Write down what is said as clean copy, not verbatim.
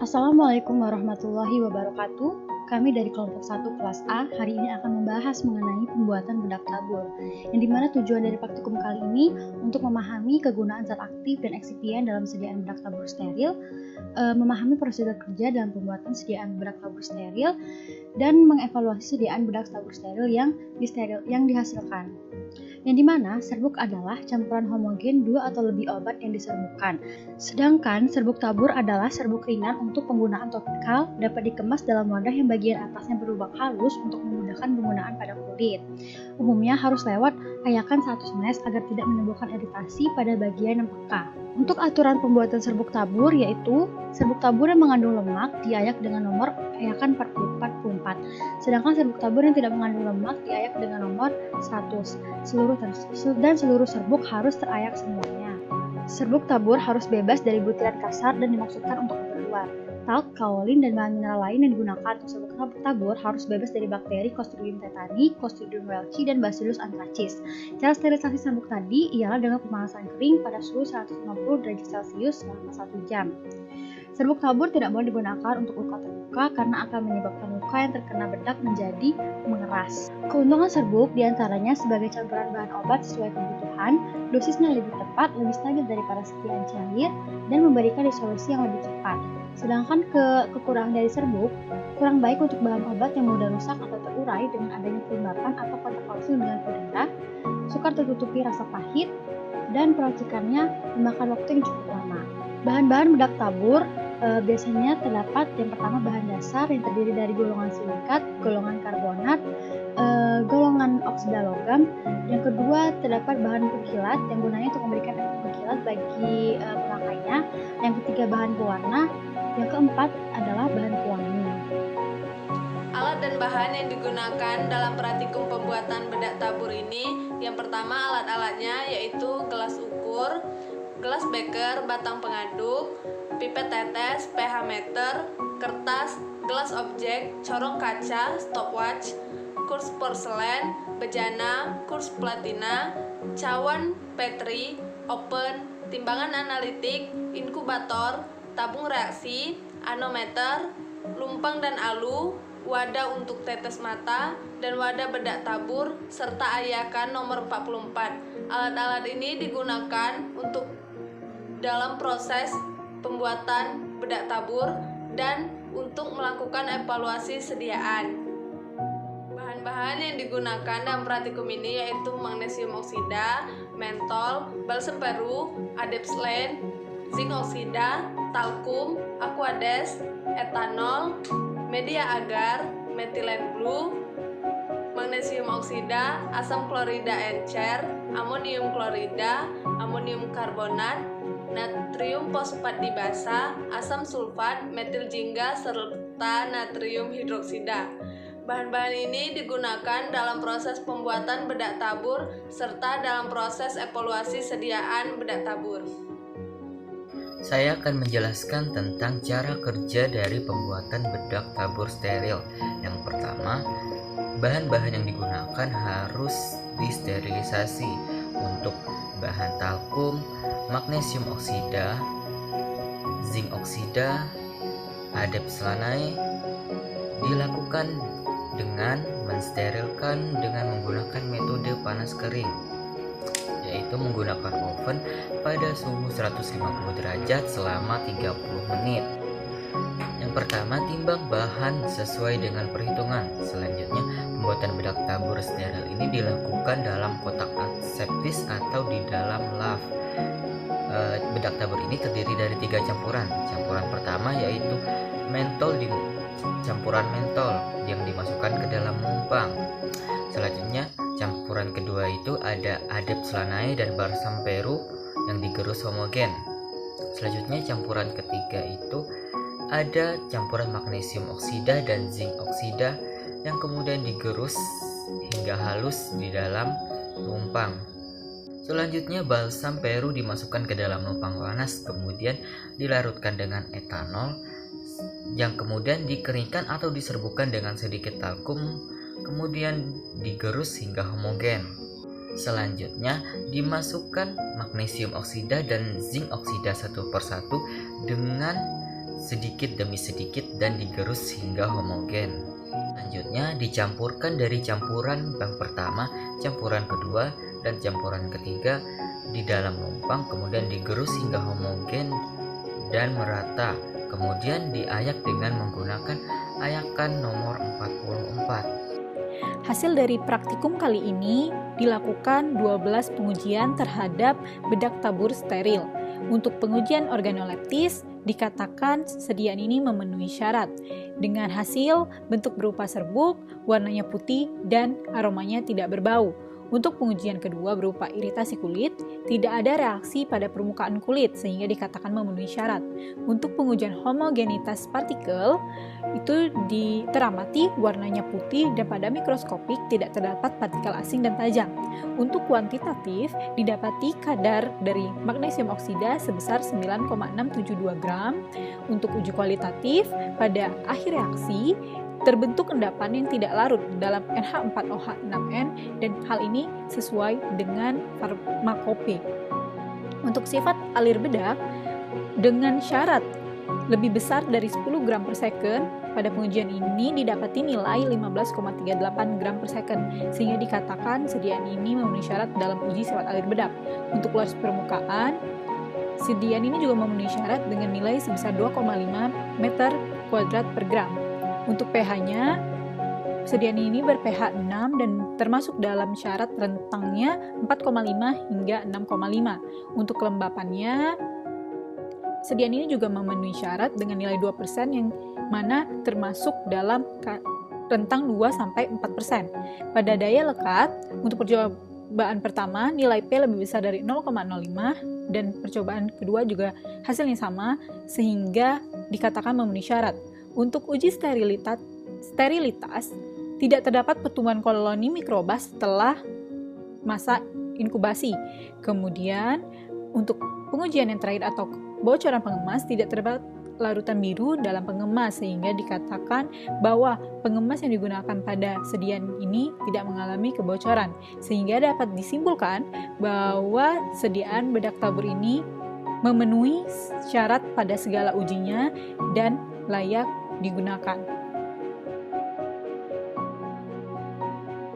Assalamualaikum warahmatullahi wabarakatuh. Kami dari kelompok 1 kelas A hari ini akan membahas mengenai pembuatan bedak tabur, yang dimana tujuan dari praktikum kali ini untuk memahami kegunaan zat aktif dan eksipien dalam sediaan bedak tabur steril, memahami prosedur kerja dalam pembuatan sediaan bedak tabur steril, dan mengevaluasi sediaan bedak tabur steril yang dihasilkan. Yang dimana serbuk adalah campuran homogen 2 atau lebih obat yang diserbukkan. Sedangkan serbuk tabur adalah serbuk ringan untuk penggunaan topikal, dapat dikemas dalam wadah yang bagian atasnya berlubang halus untuk memudahkan penggunaan pada kulit. Umumnya harus lewat ayakan 1 smash agar tidak menimbulkan iritasi pada bagian yang peka. Untuk aturan pembuatan serbuk tabur yaitu serbuk tabur yang mengandung lemak diayak dengan nomor ayakan 44. Sedangkan serbuk tabur yang tidak mengandung lemak diayak dengan nomor 100. Seluruh serbuk harus terayak semuanya. Serbuk tabur harus bebas dari butiran kasar dan dimaksudkan untuk keperluan. Talc, kaolin, dan bahan mineral lain yang digunakan untuk serbuk tabur harus bebas dari bakteri Clostridium tetani, Clostridium welchi, dan Bacillus anthracis. Cara sterilisasi serbuk tadi ialah dengan pemanasan kering pada suhu 150 derajat Celcius selama 1 jam. Serbuk tabur tidak boleh digunakan untuk luka terbuka karena akan menyebabkan luka yang terkena bedak menjadi mengeras. Keuntungan serbuk diantaranya sebagai campuran bahan obat sesuai kebutuhan, dosisnya lebih tepat, lebih stabil daripada sediaan cair, dan memberikan disolusi yang lebih cepat. Sedangkan kekurangan dari serbuk, kurang baik untuk bahan obat yang mudah rusak atau terurai dengan adanya kelembapan atau kontak langsung dengan udara, sukar tertutupi rasa pahit, dan peracikannya memakan waktu yang cukup lama. Bahan-bahan bedak tabur biasanya terdapat yang pertama bahan dasar yang terdiri dari golongan silikat, golongan karbonat, golongan oksida logam. Yang kedua terdapat bahan pengkilat yang gunanya untuk memberikan efek pengkilat bagi pemakainya. Yang ketiga bahan pewarna. Yang keempat adalah bahan pewangi. Alat dan bahan yang digunakan dalam praktikum pembuatan bedak tabur ini, yang pertama alat-alatnya yaitu gelas ukur, gelas beker, batang pengaduk, pipet tetes, pH meter, kertas, gelas objek, corong kaca, stopwatch, kurs porselen, bejana, kurs platina, cawan petri, open, timbangan analitik, inkubator, tabung reaksi, anometer, lumpang dan alu, wadah untuk tetes mata, dan wadah bedak tabur, serta ayakan nomor 44. Alat-alat ini digunakan untuk dalam proses pembuatan bedak tabur dan untuk melakukan evaluasi sediaan. Bahan-bahan yang digunakan dalam praktikum ini yaitu magnesium oksida, mentol, balsam peru, adepslen, zinc oksida, talkum, aquades, etanol, media agar, metilen blue, magnesium oksida, asam klorida encer, amonium klorida, amonium karbonat, natrium fosfat dibasa, asam sulfat, metil jingga, serta natrium hidroksida. Bahan-bahan ini digunakan dalam proses pembuatan bedak tabur serta dalam proses evaluasi sediaan bedak tabur. Saya akan menjelaskan tentang cara kerja dari pembuatan bedak tabur steril. Yang pertama, bahan-bahan yang digunakan harus disterilisasi. Untuk bahan talkum, magnesium oksida, zinc oksida, adepslanai dilakukan dengan mensterilkan dengan menggunakan metode panas kering, yaitu menggunakan oven pada suhu 150 derajat selama 30 menit. Yang pertama, timbang bahan sesuai dengan perhitungan. Selanjutnya, pembuatan bedak tabur steril ini dilakukan dalam kotak aseptis atau di dalam laf. Bedak tabur ini terdiri dari 3 campuran. Campuran pertama yaitu campuran mentol yang dimasukkan ke dalam mumpang. Selanjutnya, campuran kedua itu ada adepslanai dan balsam peru yang digerus homogen. Selanjutnya, campuran ketiga itu ada campuran magnesium oksida dan zinc oksida yang kemudian digerus hingga halus di dalam numpang. Selanjutnya, balsam peru dimasukkan ke dalam numpang panas, kemudian dilarutkan dengan etanol yang kemudian dikeringkan atau diserbukkan dengan sedikit talkum, kemudian digerus hingga homogen. Selanjutnya, dimasukkan magnesium oksida dan zinc oksida satu persatu dengan sedikit demi sedikit dan digerus hingga homogen. Selanjutnya dicampurkan dari campuran yang pertama, campuran kedua, dan campuran ketiga di dalam lompang, kemudian digerus hingga homogen dan merata. Kemudian diayak dengan menggunakan ayakan nomor 44. Hasil dari praktikum kali ini dilakukan 12 pengujian terhadap bedak tabur steril. Untuk pengujian organoleptis dikatakan sediaan ini memenuhi syarat dengan hasil bentuk berupa serbuk, warnanya putih, dan aromanya tidak berbau. Untuk pengujian kedua berupa iritasi kulit, tidak ada reaksi pada permukaan kulit sehingga dikatakan memenuhi syarat. Untuk pengujian homogenitas partikel, itu teramati warnanya putih dan pada mikroskopik tidak terdapat partikel asing dan tajam. Untuk kuantitatif, didapati kadar dari magnesium oksida sebesar 9,672 gram. Untuk uji kualitatif, pada akhir reaksi, terbentuk endapan yang tidak larut dalam NH4OH6N dan hal ini sesuai dengan farmakope. Untuk sifat alir bedak, dengan syarat lebih besar dari 10 gram per second, pada pengujian ini didapati nilai 15,38 gram per second, sehingga dikatakan sediaan ini memenuhi syarat dalam uji sifat alir bedak. Untuk luas permukaan, sediaan ini juga memenuhi syarat dengan nilai sebesar 2,5 meter kuadrat per gram. Untuk pH-nya, sediaan ini ber-pH 6 dan termasuk dalam syarat rentangnya 4,5 hingga 6,5. Untuk kelembapannya, sediaan ini juga memenuhi syarat dengan nilai 2% yang mana termasuk dalam rentang 2-4%. Pada daya lekat, untuk percobaan pertama, nilai P lebih besar dari 0,05 dan percobaan kedua juga hasilnya sama sehingga dikatakan memenuhi syarat. Untuk uji sterilitas, tidak terdapat pertumbuhan koloni mikroba setelah masa inkubasi. Kemudian, untuk pengujian yang terakhir atau bocoran pengemas, tidak terdapat larutan biru dalam pengemas sehingga dikatakan bahwa pengemas yang digunakan pada sediaan ini tidak mengalami kebocoran, sehingga dapat disimpulkan bahwa sediaan bedak tabur ini memenuhi syarat pada segala ujinya dan layak digunakan.